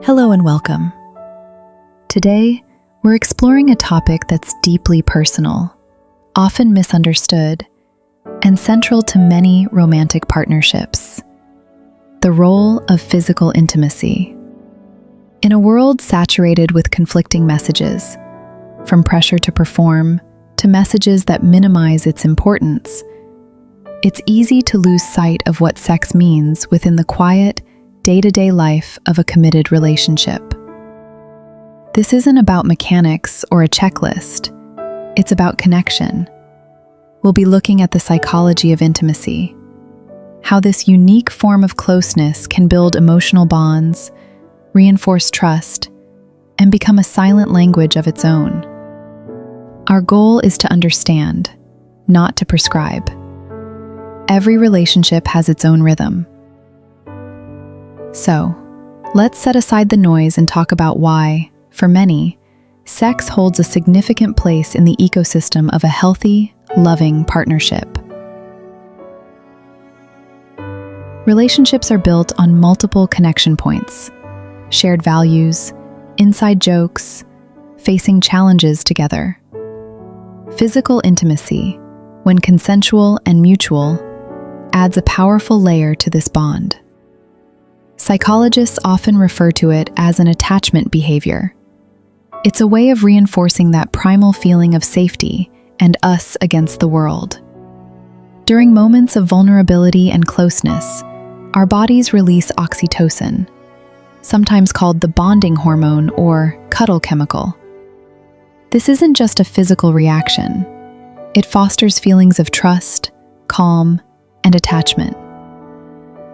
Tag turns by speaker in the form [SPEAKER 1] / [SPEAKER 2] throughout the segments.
[SPEAKER 1] Hello and welcome. Today, we're exploring a topic that's deeply personal, often misunderstood, and central to many romantic partnerships: the role of physical intimacy. In a world saturated with conflicting messages, from pressure to perform to messages that minimize its importance, it's easy to lose sight of what sex means within the quiet, day-to-day life of a committed relationship. This isn't about mechanics or a checklist. It's about connection. We'll be looking at the psychology of intimacy, how this unique form of closeness can build emotional bonds, reinforce trust, and become a silent language of its own. Our goal is to understand, not to prescribe. Every relationship has its own rhythm. So, let's set aside the noise and talk about why, for many, sex holds a significant place in the ecosystem of a healthy, loving partnership. Relationships are built on multiple connection points: shared values, inside jokes, facing challenges together. Physical intimacy, when consensual and mutual, adds a powerful layer to this bond. Psychologists often refer to it as an attachment behavior. It's a way of reinforcing that primal feeling of safety and us against the world. During moments of vulnerability and closeness, our bodies release oxytocin, sometimes called the bonding hormone or cuddle chemical. This isn't just a physical reaction. It fosters feelings of trust, calm, and attachment.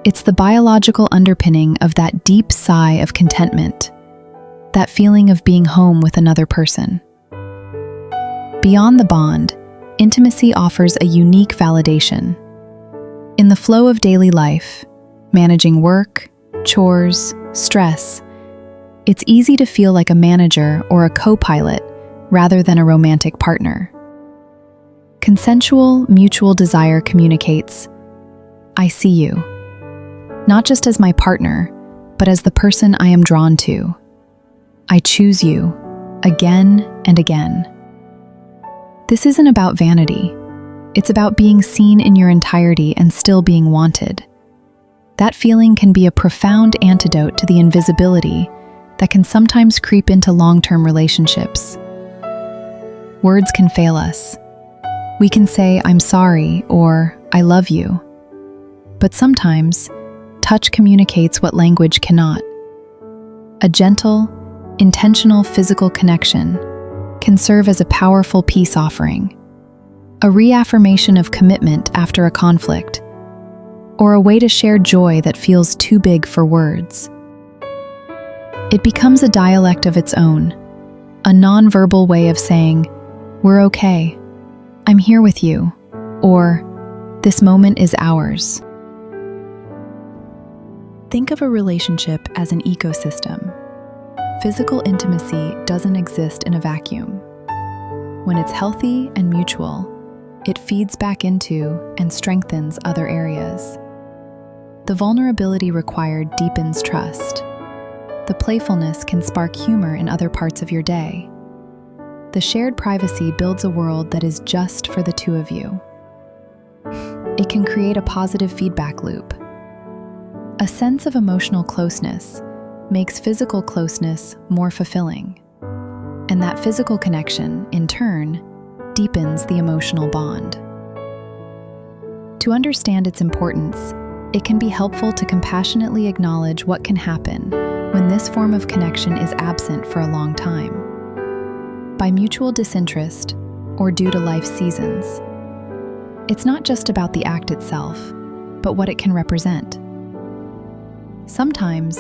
[SPEAKER 1] It's the biological underpinning of that deep sigh of contentment, that feeling of being home with another person. Beyond the bond, intimacy offers a unique validation. In the flow of daily life, managing work, chores, stress, it's easy to feel like a manager or a co-pilot rather than a romantic partner. Consensual, mutual desire communicates, "I see you," not just as my partner, but as the person I am drawn to. I choose you, again and again. This isn't about vanity. It's about being seen in your entirety and still being wanted. That feeling can be a profound antidote to the invisibility that can sometimes creep into long-term relationships. Words can fail us. We can say, "I'm sorry," or "I love you." But sometimes, touch communicates what language cannot. A gentle, intentional physical connection can serve as a powerful peace offering, a reaffirmation of commitment after a conflict, or a way to share joy that feels too big for words. It becomes a dialect of its own, a nonverbal way of saying, "We're okay," "I'm here with you," or "This moment is ours." Think of a relationship as an ecosystem. Physical intimacy doesn't exist in a vacuum. When it's healthy and mutual, it feeds back into and strengthens other areas. The vulnerability required deepens trust. The playfulness can spark humor in other parts of your day. The shared privacy builds a world that is just for the two of you. It can create a positive feedback loop. A sense of emotional closeness makes physical closeness more fulfilling, and that physical connection, in turn, deepens the emotional bond. To understand its importance, it can be helpful to compassionately acknowledge what can happen when this form of connection is absent for a long time. By mutual disinterest, or due to life seasons. It's not just about the act itself, but what it can represent. Sometimes,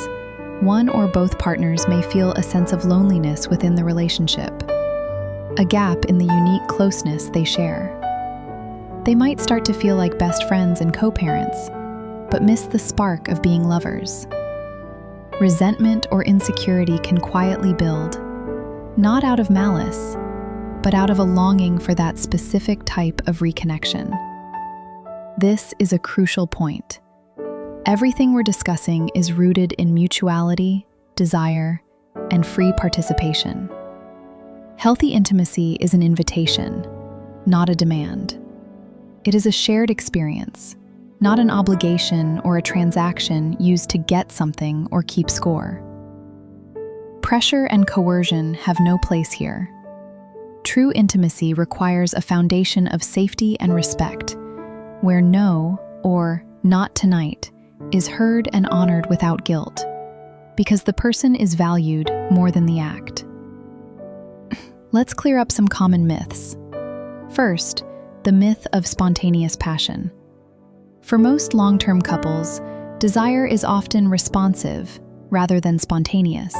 [SPEAKER 1] one or both partners may feel a sense of loneliness within the relationship, a gap in the unique closeness they share. They might start to feel like best friends and co-parents, but miss the spark of being lovers. Resentment or insecurity can quietly build, not out of malice, but out of a longing for that specific type of reconnection. This is a crucial point. Everything we're discussing is rooted in mutuality, desire, and free participation. Healthy intimacy is an invitation, not a demand. It is a shared experience, not an obligation or a transaction used to get something or keep score. Pressure and coercion have no place here. True intimacy requires a foundation of safety and respect, where no or not tonight is heard and honored without guilt, because the person is valued more than the act. Let's clear up some common myths. First, the myth of spontaneous passion. For most long-term couples, desire is often responsive rather than spontaneous.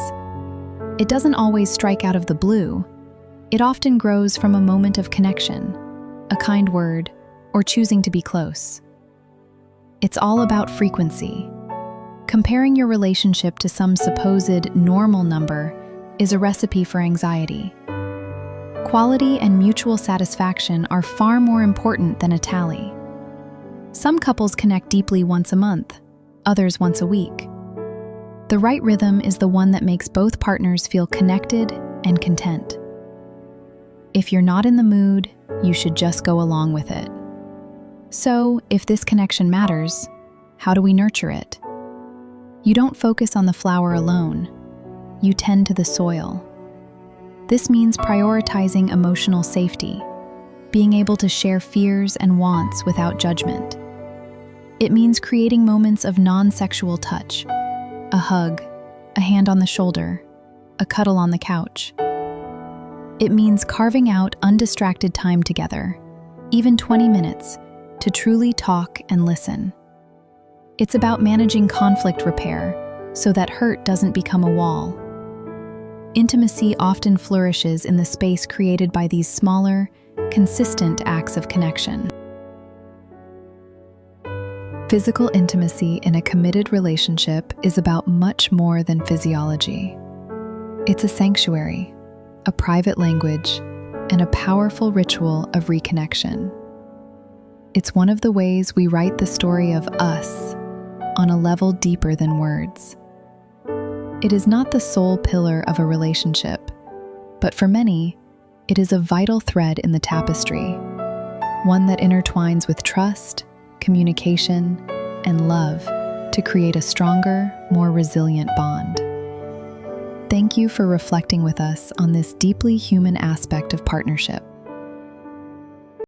[SPEAKER 1] It doesn't always strike out of the blue. It often grows from a moment of connection, a kind word, or choosing to be close. It's all about frequency. Comparing your relationship to some supposed normal number is a recipe for anxiety. Quality and mutual satisfaction are far more important than a tally. Some couples connect deeply once a month, others once a week. The right rhythm is the one that makes both partners feel connected and content. If you're not in the mood, you should just go along with it. So, if this connection matters, how do we nurture it? You don't focus on the flower alone. You tend to the soil. This means prioritizing emotional safety, being able to share fears and wants without judgment. It means creating moments of non-sexual touch, a hug, a hand on the shoulder, a cuddle on the couch. It means carving out undistracted time together, even 20 minutes, to truly talk and listen. It's about managing conflict repair so that hurt doesn't become a wall. Intimacy often flourishes in the space created by these smaller, consistent acts of connection. Physical intimacy in a committed relationship is about much more than physiology. It's a sanctuary, a private language, and a powerful ritual of reconnection. It's one of the ways we write the story of us on a level deeper than words. It is not the sole pillar of a relationship, but for many, it is a vital thread in the tapestry, one that intertwines with trust, communication, and love to create a stronger, more resilient bond. Thank you for reflecting with us on this deeply human aspect of partnership.